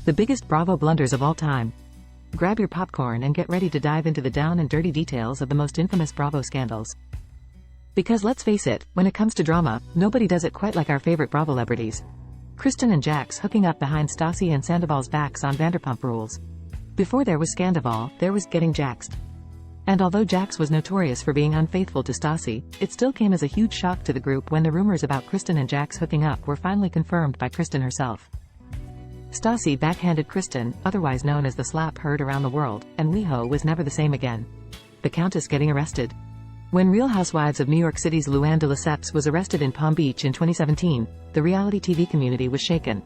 The biggest Bravo blunders of all time. Grab your popcorn and get ready to dive into the down and dirty details of the most infamous Bravo scandals. Because let's face it, when it comes to drama, nobody does it quite like our favorite Bravolebrities. Kristen and Jax hooking up behind Stassi and Sandoval's backs on Vanderpump Rules. Before there was Scandoval, there was getting Jaxed. And although Jax was notorious for being unfaithful to Stassi, it still came as a huge shock to the group when the rumors about Kristen and Jax hooking up were finally confirmed by Kristen herself. Stassi backhanded Kristen, otherwise known as the slap heard around the world, and WeHo was never the same again. The Countess getting arrested. When Real Housewives of New York City's Luann de Lesseps was arrested in Palm Beach in 2017, the reality TV community was shaken.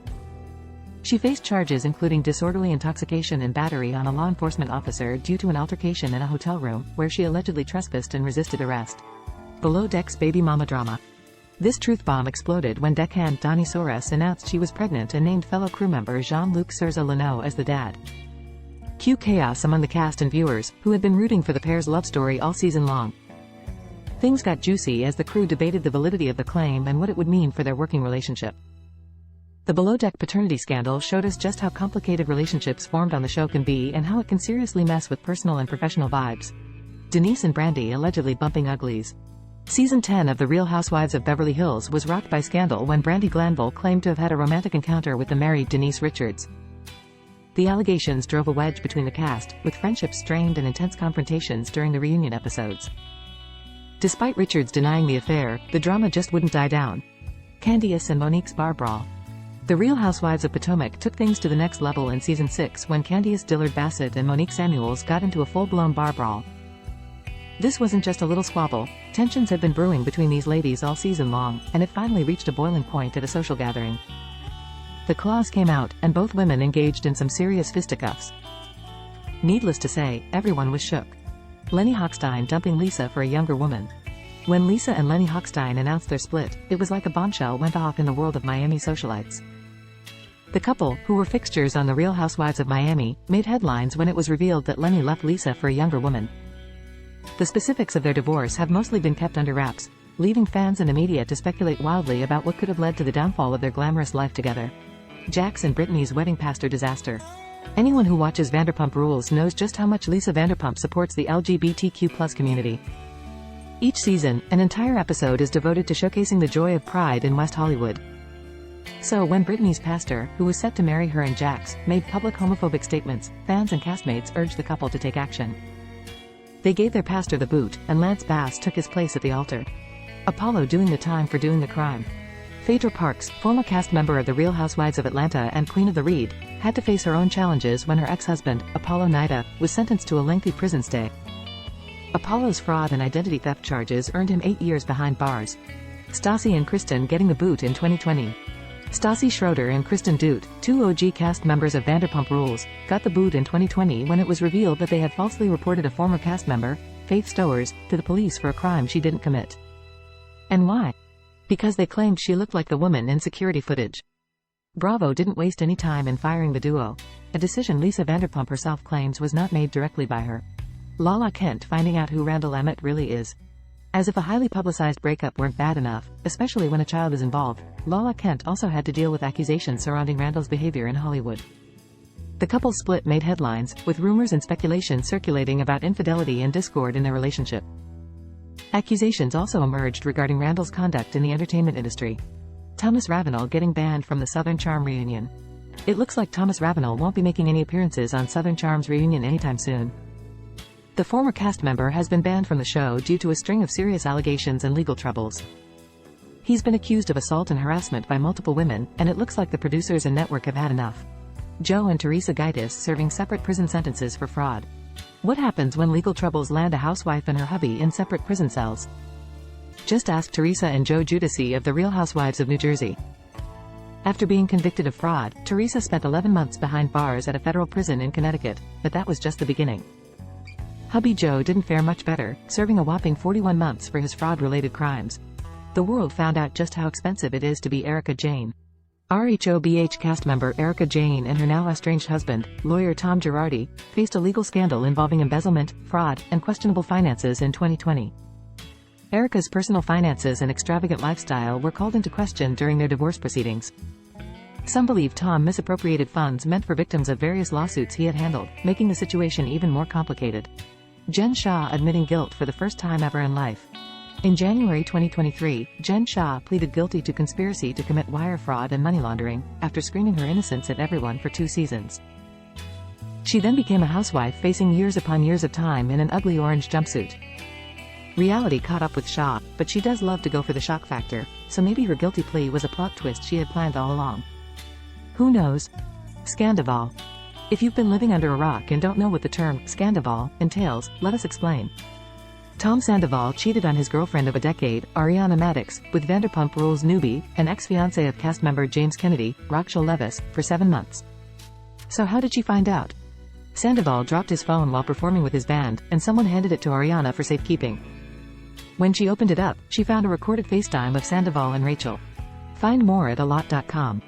She faced charges including disorderly intoxication and battery on a law enforcement officer due to an altercation in a hotel room, where she allegedly trespassed and resisted arrest. Below Deck's baby mama drama. This truth bomb exploded when deckhand Dani Soros announced she was pregnant and named fellow crew member Jean-Luc Serza-Leno as the dad. Cue chaos among the cast and viewers, who had been rooting for the pair's love story all season long. Things got juicy as the crew debated the validity of the claim and what it would mean for their working relationship. The Below Deck paternity scandal showed us just how complicated relationships formed on the show can be and how it can seriously mess with personal and professional vibes. Denise and Brandi allegedly bumping uglies. Season 10 of The Real Housewives of Beverly Hills was rocked by scandal when Brandi Glanville claimed to have had a romantic encounter with the married Denise Richards. The allegations drove a wedge between the cast, with friendships strained and intense confrontations during the reunion episodes. Despite Richards denying the affair, the drama just wouldn't die down. Candiace and Monique's bar brawl. The Real Housewives of Potomac took things to the next level in Season 6 when Candiace Dillard Bassett and Monique Samuels got into a full-blown bar brawl. This wasn't just a little squabble. Tensions had been brewing between these ladies all season long, and it finally reached a boiling point at a social gathering. The claws came out, and both women engaged in some serious fisticuffs. Needless to say, everyone was shook. Lenny Hochstein dumping Lisa for a younger woman. When Lisa and Lenny Hochstein announced their split, it was like a bombshell went off in the world of Miami socialites. The couple, who were fixtures on The Real Housewives of Miami, made headlines when it was revealed that Lenny left Lisa for a younger woman. The specifics of their divorce have mostly been kept under wraps, leaving fans and the media to speculate wildly about what could have led to the downfall of their glamorous life together. Jax and Brittany's wedding pastor disaster. Anyone who watches Vanderpump Rules knows just how much Lisa Vanderpump supports the LGBTQ+ community. Each season, an entire episode is devoted to showcasing the joy of pride in West Hollywood. So when Brittany's pastor, who was set to marry her and Jax, made public homophobic statements, fans and castmates urged the couple to take action. They gave their pastor the boot, and Lance Bass took his place at the altar. Apollo doing the time for doing the crime. Phaedra Parks, former cast member of The Real Housewives of Atlanta and Queen of the Reed, had to face her own challenges when her ex-husband, Apollo Nida, was sentenced to a lengthy prison stay. Apollo's fraud and identity theft charges earned him 8 years behind bars. Stassi and Kristen getting the boot in 2020. Stassi Schroeder and Kristen Doute, two OG cast members of Vanderpump Rules, got the boot in 2020 when it was revealed that they had falsely reported a former cast member, Faith Stowers, to the police for a crime she didn't commit. And why? Because they claimed she looked like the woman in security footage. Bravo didn't waste any time in firing the duo, a decision Lisa Vanderpump herself claims was not made directly by her. Lala Kent finding out who Randall Emmett really is. As if a highly publicized breakup weren't bad enough, especially when a child is involved, Lala Kent also had to deal with accusations surrounding Randall's behavior in Hollywood. The couple's split made headlines, with rumors and speculation circulating about infidelity and discord in their relationship. Accusations also emerged regarding Randall's conduct in the entertainment industry. Thomas Ravenel getting banned from the Southern Charm reunion. It looks like Thomas Ravenel won't be making any appearances on Southern Charm's reunion anytime soon. The former cast member has been banned from the show due to a string of serious allegations and legal troubles. He's been accused of assault and harassment by multiple women, and it looks like the producers and network have had enough. Joe and Teresa Gitis serving separate prison sentences for fraud. What happens when legal troubles land a housewife and her hubby in separate prison cells? Just ask Teresa and Joe Giudice of The Real Housewives of New Jersey. After being convicted of fraud, Teresa spent 11 months behind bars at a federal prison in Connecticut, but that was just the beginning. Hubby Joe didn't fare much better, serving a whopping 41 months for his fraud-related crimes. The world found out just how expensive it is to be Erica Jane. RHOBH cast member Erica Jane and her now estranged husband, lawyer Tom Girardi, faced a legal scandal involving embezzlement, fraud, and questionable finances in 2020. Erica's personal finances and extravagant lifestyle were called into question during their divorce proceedings. Some believe Tom misappropriated funds meant for victims of various lawsuits he had handled, making the situation even more complicated. Jen Shah admitting guilt for the first time ever in life. In January 2023, Jen Shah pleaded guilty to conspiracy to commit wire fraud and money laundering, after screaming her innocence at everyone for 2 seasons. She then became a housewife facing years upon years of time in an ugly orange jumpsuit. Reality caught up with Shah, but she does love to go for the shock factor, so maybe her guilty plea was a plot twist she had planned all along. Who knows? Scandival. If you've been living under a rock and don't know what the term Scandival entails, let us explain. Tom Sandoval cheated on his girlfriend of a decade, Ariana Madix, with Vanderpump Rules newbie, and ex-fiancé of cast member James Kennedy, Rochelle Levis, for 7 months. So how did she find out? Sandoval dropped his phone while performing with his band, and someone handed it to Ariana for safekeeping. When she opened it up, she found a recorded FaceTime of Sandoval and Rachel. Find more at alot.com.